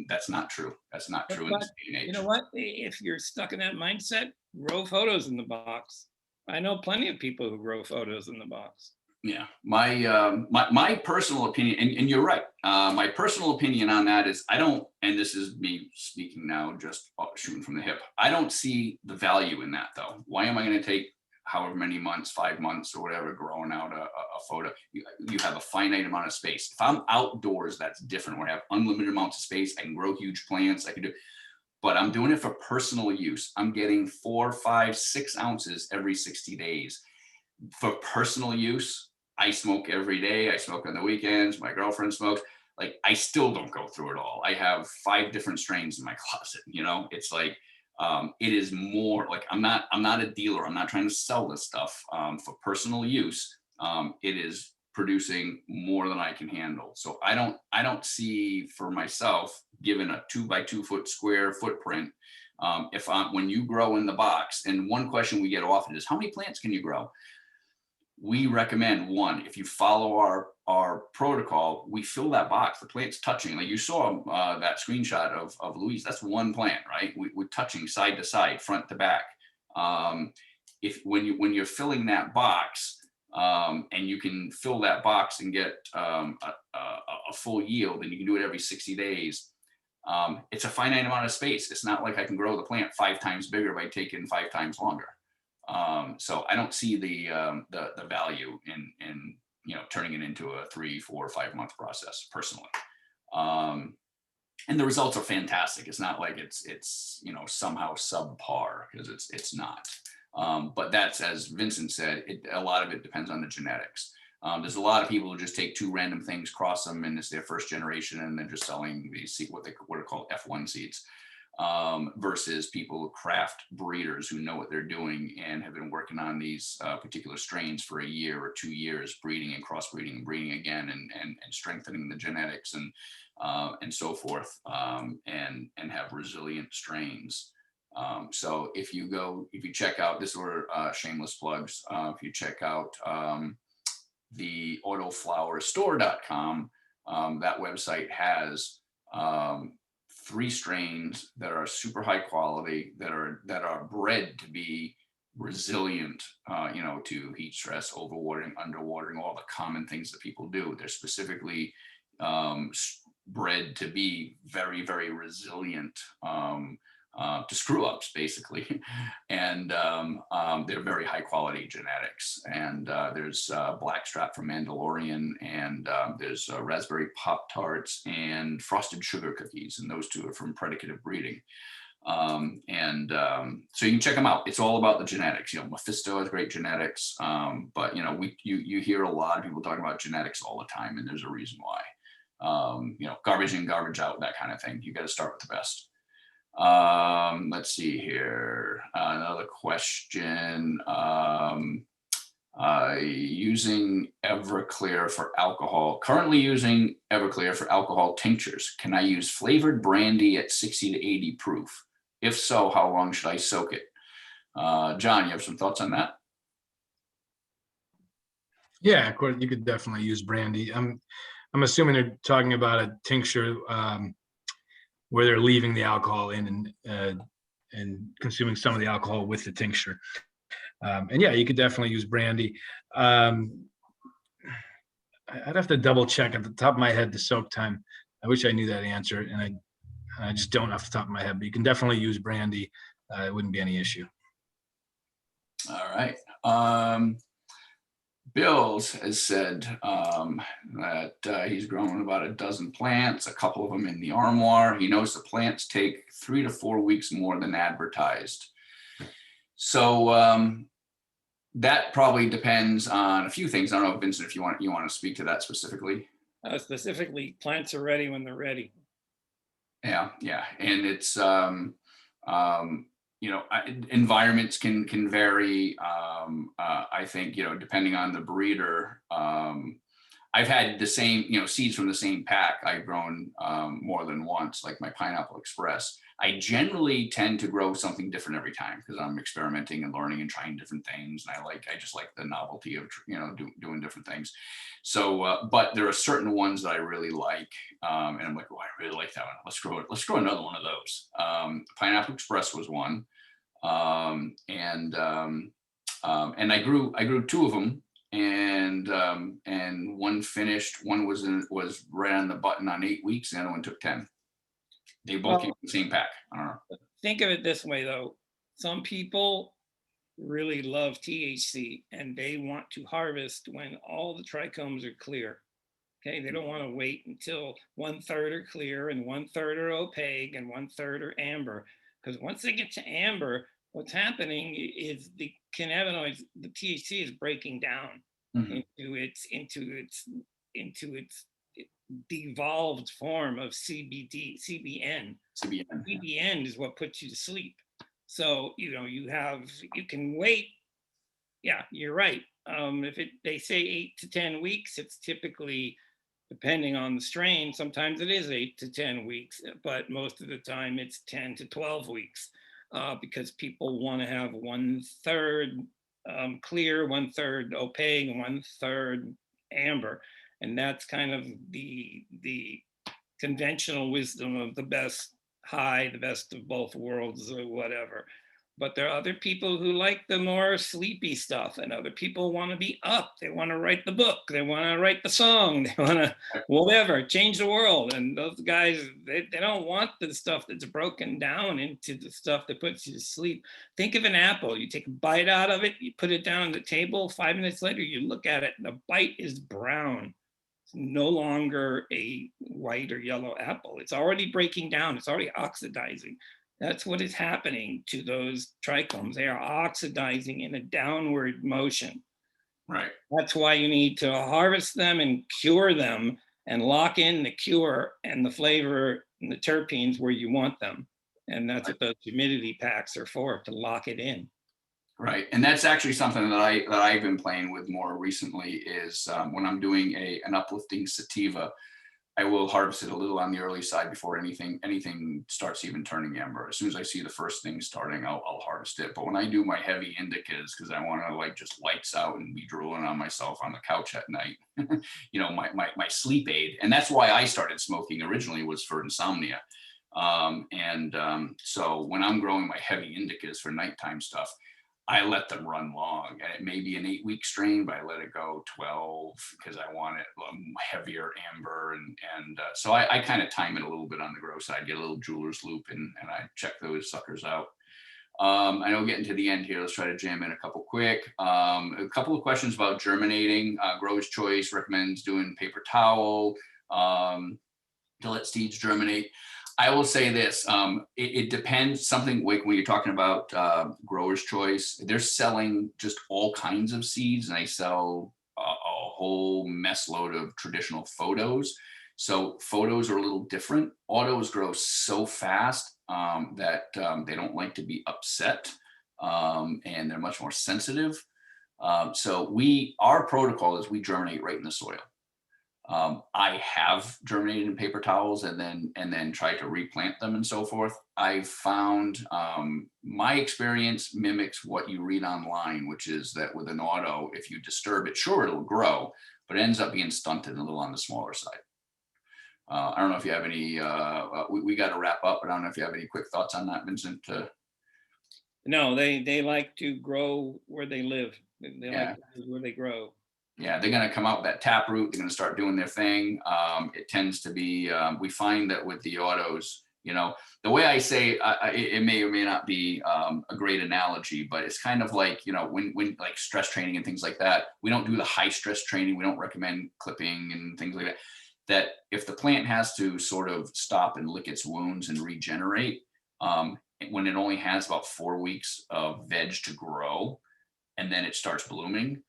that's not true. That's not true in this day and age. You know what? If you're stuck in that mindset, grow photos in the box. I know plenty of people who grow photos in the box. Yeah, my personal opinion, and you're right. My personal opinion on that is I don't, and this is me speaking now, just shooting from the hip. I don't see the value in that though. Why am I going to take however many months, 5 months or whatever, growing out a photo? You have a finite amount of space. If I'm outdoors, that's different. Where I have unlimited amounts of space, I can grow huge plants. I can do, but I'm doing it for personal use. I'm getting 4, 5, 6 ounces every 60 days for personal use. I smoke every day. I smoke on the weekends. My girlfriend smokes. Like, I still don't go through it all. I have 5 different strains in my closet. It's like, it is more like, I'm not a dealer. I'm not trying to sell this stuff for personal use. It is producing more than I can handle. So I don't see for myself, given a 2 by 2 foot square footprint, when you grow in the box, and one question we get often is, how many plants can you grow? We recommend 1. If you follow our protocol, we fill that box, the plant's touching. Like you saw that screenshot of Louise, that's 1 plant, right? We're touching side to side, front to back. When you're filling that box, and you can fill that box and get a full yield, and you can do it every 60 days, it's a finite amount of space. It's not like I can grow the plant 5 times bigger by taking 5 times longer. So I don't see the value in turning it into a 3, 4, 5 month process personally. And the results are fantastic. It's not like it's somehow subpar, because it's not. But that's, as Vincent said, a lot of it depends on the genetics. There's a lot of people who just take 2 random things, cross them, and it's their first generation, and they're just selling these what are called F1 seeds. Versus people, craft breeders who know what they're doing and have been working on these particular strains for 1 year or 2 years, breeding and crossbreeding and breeding again, and strengthening the genetics and so forth, and have resilient strains. So if you check out, this were shameless plugs, if you check out the autoflowerstore.com, that website has 3 strains that are super high quality, that are bred to be resilient, to heat stress, overwatering, underwatering, all the common things that people do. They're specifically bred to be very, very resilient to screw ups, basically. And they're very high quality genetics. And there's Blackstrap from Mandalorian, and there's Raspberry Pop Tarts and Frosted Sugar Cookies. And those 2 are from predicative breeding. So you can check them out. It's all about the genetics. Mephisto has great genetics. But you hear a lot of people talking about genetics all the time, and there's a reason why. Garbage in, garbage out, that kind of thing. You got to start with the best. Let's see here. Another question. Using Everclear for alcohol. Currently using Everclear for alcohol tinctures. Can I use flavored brandy at 60 to 80 proof? If so, how long should I soak it? John, you have some thoughts on that? Yeah, of course, you could definitely use brandy. I'm assuming they're talking about a tincture where they're leaving the alcohol in and consuming some of the alcohol with the tincture. And yeah, you could definitely use Brandy. I'd have to double check at the top of my head the soak time. I wish I knew that answer, and I just don't off the top of my head. But you can definitely use Brandy. It wouldn't be any issue. All right. Bills has said that he's grown about a dozen plants, a couple of them in the Armoire. He knows the plants take 3 to 4 weeks more than advertised. So that probably depends on a few things. I don't know, Vincent, if you want to speak to that specifically. Specifically, plants are ready when they're ready. Yeah, and it's environments can vary. I think depending on the breeder. I've had the same seeds from the same pack I've grown more than once, like my Pineapple Express. I generally tend to grow something different every time because I'm experimenting and learning and trying different things, and I just like the novelty of doing different things. So, but there are certain ones that I really like, and I'm like, oh, I really like that one. Let's grow another one of those. Pineapple Express was one, and I grew 2 of them, and one finished. One was right on the button on 8 weeks, and the other one took 10. They both came from the same pack. I don't know. Think of it this way, though. Some people really love THC, and they want to harvest when all the trichomes are clear. Okay, they don't want to wait until 1/3 are clear and 1/3 are opaque and 1/3 are amber. Because once they get to amber, what's happening is the cannabinoids, the THC, is breaking down into its devolved form of CBN. CBN is what puts you to sleep. So you can wait. Yeah, you're right. They say 8 to 10 weeks, it's typically, depending on the strain, sometimes it is 8 to 10 weeks, but most of the time it's 10 to 12 weeks because people want to have 1/3 clear, 1/3 opaque, and 1/3 amber. And that's kind of the conventional wisdom of the best high, the best of both worlds, or whatever. But there are other people who like the more sleepy stuff, and other people want to be up. They want to write the book. They want to write the song. They want to whatever, change the world. And those guys, they don't want the stuff that's broken down into the stuff that puts you to sleep. Think of an apple. You take a bite out of it, you put it down on the table. 5 minutes later, you look at it, and the bite is brown. It's no longer a white or yellow apple. It's already breaking down. It's already oxidizing. That's what is happening to those trichomes. They are oxidizing in a downward motion. Right. That's why you need to harvest them and cure them and lock in the cure and the flavor and the terpenes where you want them. And that's what those humidity packs are for, to lock it in. Right, and that's actually something that I've been playing with more recently. Is when I'm doing an uplifting sativa, I will harvest it a little on the early side before anything starts even turning amber. As soon as I see the first thing starting, I'll harvest it. But when I do my heavy indicas, because I want to just lights out and be drooling on myself on the couch at night, my sleep aid, and that's why I started smoking originally, was for insomnia. So when I'm growing my heavy indicas for nighttime stuff, I let them run long, and it may be an 8-week strain, but I let it go 12 because I want it heavier amber, and so I kind of time it a little bit on the grow side, get a little jeweler's loop, and I check those suckers out. I know we're getting to the end here. Let's try to jam in a couple quick. A couple of questions about germinating. Grower's Choice recommends doing paper towel to let seeds germinate. I will say this, it depends. Something like when you're talking about Grower's Choice, they're selling just all kinds of seeds, and they sell a whole mess load of traditional photos. So photos are a little different. Autos grow so fast that they don't like to be upset, and they're much more sensitive. So our protocol is we germinate right in the soil. I have germinated in paper towels and then tried to replant them and so forth. I've found my experience mimics what you read online, which is that with an auto, if you disturb it, sure, it'll grow, but it ends up being stunted and a little on the smaller side. I don't know if you have any, we got to wrap up, but I don't know if you have any quick thoughts on that, Vincent. No, they like to grow where they live. They Yeah. like to live where they grow. Yeah, they're going to come out with that tap root. They're going to start doing their thing. It tends to be, we find that with the autos, you know, the way I say it may or may not be a great analogy, but it's kind of like, you know, when like stress training and things like that, we don't do the high stress training. We don't recommend clipping and things like that. That if the plant has to sort of stop and lick its wounds and regenerate, when it only has about 4 weeks of veg to grow, and then it starts blooming,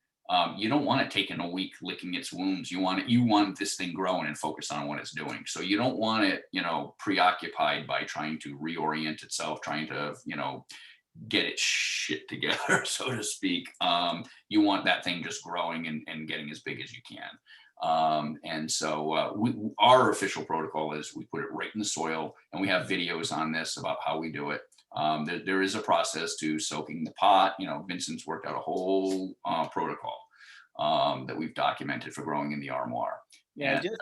you don't want it taking a week licking its wounds. You want this thing growing and focus on what it's doing. So you don't want it, you know, preoccupied by trying to reorient itself, trying to, you know, get its shit together, so to speak. You want that thing just growing and getting as big as you can. And so our official protocol is we put it right in the soil, and we have videos on this about how we do it. There is a process to soaking the pot. You know, Vincent's worked out a whole protocol that we've documented for growing in the Armoire. Yeah, And, just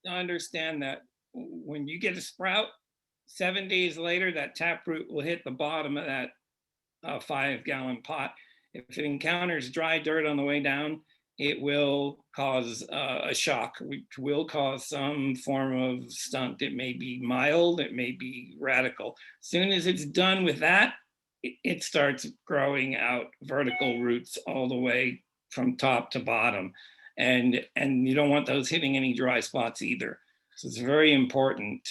to understand that when you get a sprout, 7 days later, that taproot will hit the bottom of that 5-gallon pot. If it encounters dry dirt on the way down, it will cause a shock, which will cause some form of stunt. It may be mild, it may be radical. As soon as it's done with that, it starts growing out vertical roots all the way from top to bottom. And you don't want those hitting any dry spots either. So it's very important.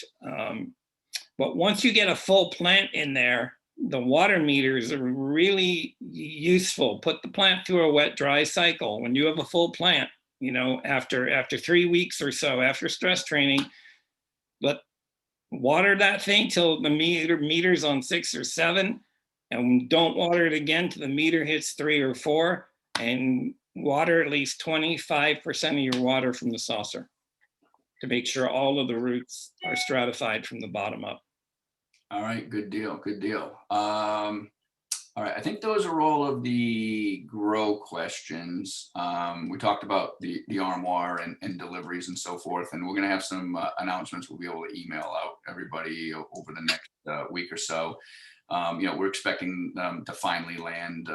But once you get a full plant in there, the water meters are really useful. Put the plant through a wet dry cycle. When you have a full plant, you know, after 3 weeks or so, after stress training, but water that thing till the meter's on 6 or 7, and don't water it again till the meter hits 3 or 4, and water at least 25% of your water from the saucer to make sure all of the roots are stratified from the bottom up. all right, good deal, good deal. All right, I think those are all of the grow questions. We talked about the Armoire and deliveries and so forth, and we're gonna have some announcements we'll be able to email out everybody over the next week or so. You know, we're expecting them to finally land,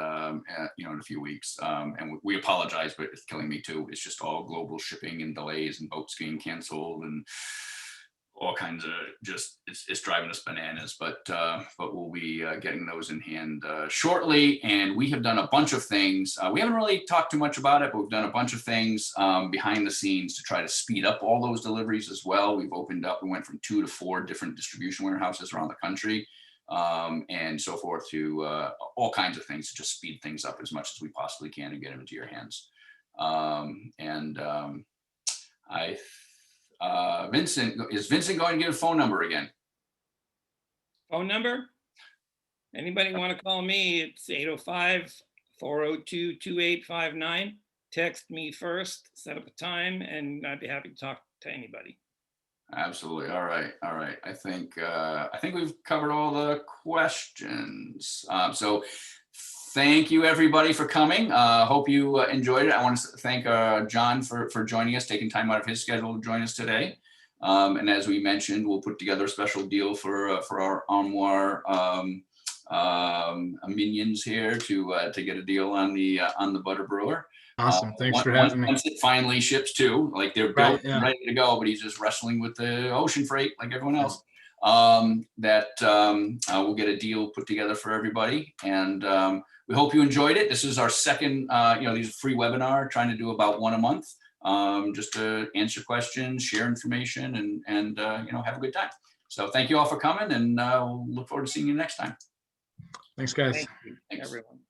you know, in a few weeks. And we apologize, but it's killing me too. It's just all global shipping and delays and boats getting canceled and all kinds of it's driving us bananas. But we'll be getting those in hand shortly. And we have done a bunch of things. We haven't really talked too much about it, but we've done a bunch of things behind the scenes to try to speed up all those deliveries as well. We've opened up, we went from 2 to 4 different distribution warehouses around the country. And so forth, to all kinds of things to just speed things up as much as we possibly can and get them into your hands. Is Vincent going to give a phone number again? Phone number? Anybody want to call me? It's 805-402-2859. Text me first, set up a time, and I'd be happy to talk to anybody. Absolutely. All right. All right. I think we've covered all the questions. So thank you everybody for coming. Hope you enjoyed it. I want to thank John for joining us, taking time out of his schedule to join us today. And as we mentioned, we'll put together a special deal for our Armoire minions here to get a deal on the Butter Brewer. Awesome. Thanks for having me. Once it finally ships too, like they're built Right, yeah. ready to go, but he's just wrestling with the ocean freight like everyone else. We'll get a deal put together for everybody, and we hope you enjoyed it. This is our second, these free webinar, trying to do about 1 a month, just to answer questions, share information, and have a good time. So thank you all for coming, and we'll look forward to seeing you next time. Thanks, guys. Thank you, Thanks. everyone.